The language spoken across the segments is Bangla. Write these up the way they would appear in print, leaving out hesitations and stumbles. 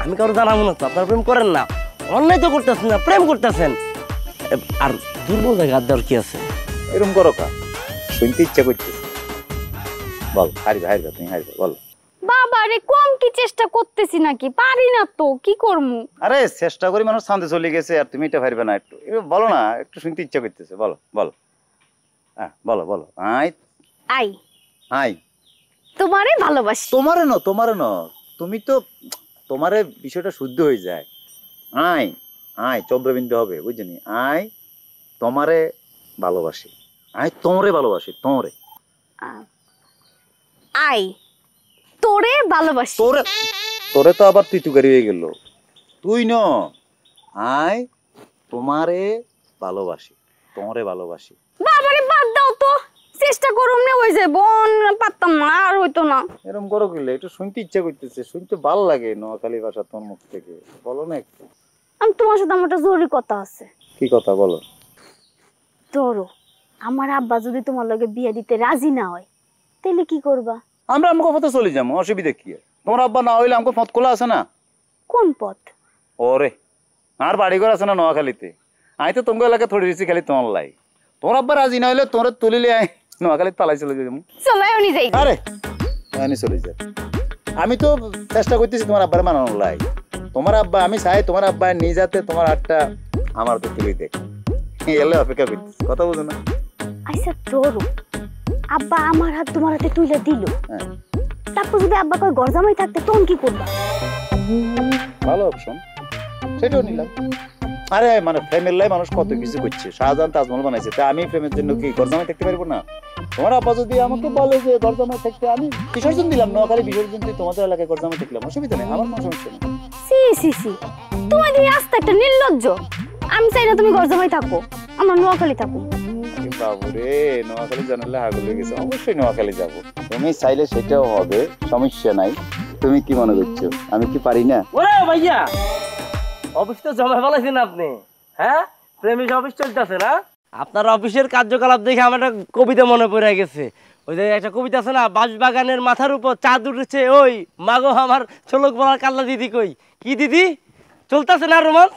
আমি কারো জানাবো না তো, আপনারা প্রেম করেন না, অন্যায় তো করতেছেন না, প্রেম করতেছেন। আর দুর্বল জায়গা আর দেওয়ার কি আছে? এরকম করো কা, শুনতে ইচ্ছা করছে। বল, হারবে হারবে, তুমি হারবে, বলো। বাবা রে, কম কি চেষ্টা করতেছি নাকি? পারি না তো, কি করবো? আরে চেষ্টা করি, মানুষ শান্তি চলে গেছে আর তুমি এটা পারবে না। একটু বলো না, একটু শুনতে ইচ্ছা করতেছে, বলো বলো। হ্যাঁ বলো বলো। আই আই আই তোমারে ভালোবাসি। তোমারে ন, তুমি তো তোমারে বিষয়টা শুদ্ধ হয়ে যায়। আই আই চন্দ্রবিন্দু হবে, বুঝলি? আই তোমারে ভালোবাসি, আই তোমরে ভালোবাসি, তোমরে। আই তোরে ভালোবাসি। তোরে তোরে তো আবার তুই তুকারি হয়ে গেল। তুই ন, আই তোমারে ভালোবাসি, তোমরে ভালোবাসি। বাবারে বাদ দাও তো, চেষ্টা করুম না হয়ে যায়, বোন পারতাম না, আর হইতো না। এরকম করো কিলে, একটু শুনতে ইচ্ছা করতেছে, শুনতে ভালো লাগে নোয়াখালী ভাষা তোমার মুখ থেকে, বলো না একটু। আমি তোমার সাথে আমার একটা জরুরি কথা আছে। কি কথা বলো? ধরো আমার আব্বা যদি তোমার লগে বিয়ে দিতে রাজি না হয়, তাহলে কি করবা? আমরা আমাকে পথে চলে যাবো, অসুবিধা কি? তোমার আব্বা না হইলে আমাকে পথ খোলা আছে না? কোন পথ? ওরে আর বাড়িঘর আছে না নোয়াখালীতে? আমি তো তোমাকে এলাকা থড়ি দিচ্ছি খালি তোমার লাই। তোমার আব্বা রাজি না হইলে তোর তুলিলে নোয়াখালীতে পালাই চলে যাবো। চলো এমনি যাই। আরে আমি চলে যাই, আমি তো চেষ্টা করতেছি তোমার আব্বার মানানোর লাই। তোমার আব্বা, আমি চাই তোমার আব্বা নিয়ে যাতে তোমার হাতটা আমার তো তুলি দেখ, এলে অপেক্ষা করতেছি, কথা বুঝো না? আচ্ছা ধরো আব্বা আমার হাত তোমার হাতে তুলে দিল, তারপর যদি আব্বা কই ঘর জামাই থাকতে, তখন কি করবা? ভালো অপশন, সেটাও নিলাম। আরে মানে ফ্যামিলি লাই মানুষ কত কিছু করছে, শাহজাহান তাজমহল বানাইছে, তা আমি প্রেমের জন্য কি ঘর জামাই থাকতে পারবো না? তোমার আব্বা যদি আমাকে বলে যে ঘর জামাই থাকতে, আমি বিসর্জন দিলাম, নোয়াখালী বিসর্জন দিয়ে তোমাদের এলাকায় ঘর জামাই থাকলাম, অসুবিধা নেই, আমার কোনো সমস্যা নেই। সি সি সি, তুমি দিয়ে আস্তে একটা নির্লজ্জ। আমি চাই না তুমি ঘর জামাই থাকো, আমরা নোয়াখালী থাকো। বাবুরে, নোয়াখালী জানালে হাগল হয়ে গেছে, অবশ্যই নোয়াখালী যাবো। তুমি চাইলে সেটাও হবে, সমস্যা নাই। তুমি কি মনে করছো, আমি কি পারি না? ওরে ভাইয়া, অফিস তো জমা ফেলাইছেন আপনি, হ্যাঁ? প্রেমিক অফিস চলতেছে না? আপনার অফিসের কার্যকলাপ দেখে আমার একটা কবিতা মনে পড়ে গেছে। ওই যে একটা কবিতা আছে না, বাঁশবাগানের মাথার উপর চাঁদ উঠেছে, ওই মাগো আমার ছোলক বলার কাল্লা দিদি কই। কি দিদি, চলতেছে না রোমান্স?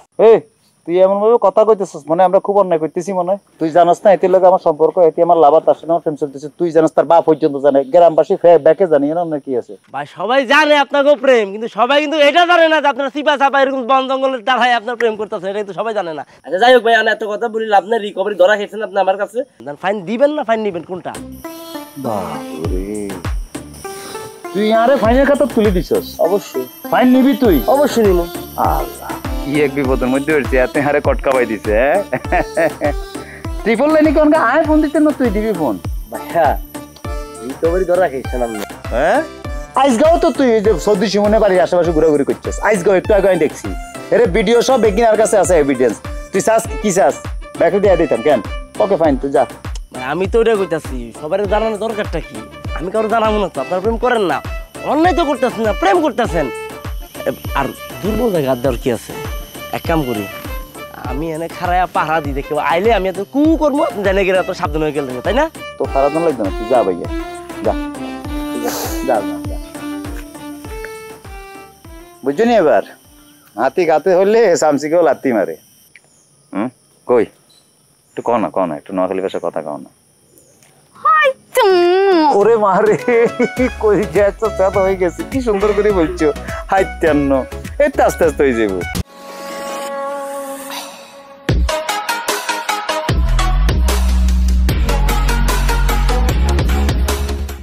তুই এমন ভাবে কথা কইতেছিস, মানে আমরা খুব অন্যায় করতেছি মনে হয়। তুই জানাস না এটির লোক আমার সম্পর্ক, এটি আমার লাভার, তার সাথে আমার প্রেম চলতেছে। তুই জানাস, তার বাপ পর্যন্ত জানে, গ্রামবাসী ব্যাকে জানি না কি আছে। ভাই সবাই জানে আপনাকেও প্রেম, কিন্তু সবাই কিন্তু এটা জানে না যে আপনার সিপা চাপা এরকম বন জঙ্গলের দ্বারাই আপনার প্রেম করতেছেন, এটা কিন্তু সবাই জানে না। আচ্ছা যাই হোক ভাই, আমি এত কথা বলি, আপনার রিকভারি ধরা খেয়েছেন আপনি আমার কাছে, ফাইন দিবেন না ফাইন নিবেন কোনটা? তুই আরে ফাইনের খাতা তুলে দিছস? অবশ্যই ফাইন নিবি তুই? অবশ্যই নিব। আল্লাহ, কি এক বিপদের মধ্যে হচ্ছে, এতে হারে কটকা পাই দিছে। ট্রিপল লাইনে কোন আয় ফোন দিতেন না, তুই দিবি ফোন? ভাইয়া রিকভারি ধরা খেয়েছেন আপনি। হ্যাঁ আইসগাঁও তো তুই যে সৌদি সুমনে বাড়ির আশেপাশে ঘোরাঘুরি করছিস, আইসগাঁও একটু আগে আমি দেখছি। এর ভিডিও সব বেগিনার কাছে আছে, এভিডেন্স। তুই চাস কি চাস, ব্যাকে দিয়ে দিতাম কেন? ওকে ফাইন, তুই যা। আমি তো ওটা কইতাছি, সবার জানানোর দরকারটা কি? আমি কারো জানাবো না তো, আপনারা প্রেম করেন না, অন্যায় তো করতেছেন না, প্রেম করতেছেন। আর দুর্বল জায়গা আর দেওয়ার কি আছে? এক কাম করি, আমি এনে খারায়া পাহারা দিই, দেখে আইলে আমি এত কু করবো, জানে গেলে এত সাবধান হয়ে গেলেন, তাই না? তো খারাপ না লাগবে না, তুই যা ভাইয়া, যা যা যা। বুঝছো নি এবার, হাতি গাতে হলে সামসিকেও লাত্তি মারে। কই একটু কও না, একটু নোয়াখালী ভাষায় কথা কও না। ওরে মারে, কই যাচ্ছ, হয়ে গেছে, কি সুন্দর করে বলছো। হাইত্যান্ন, এতে আস্তে আস্তে হয়ে যাবো।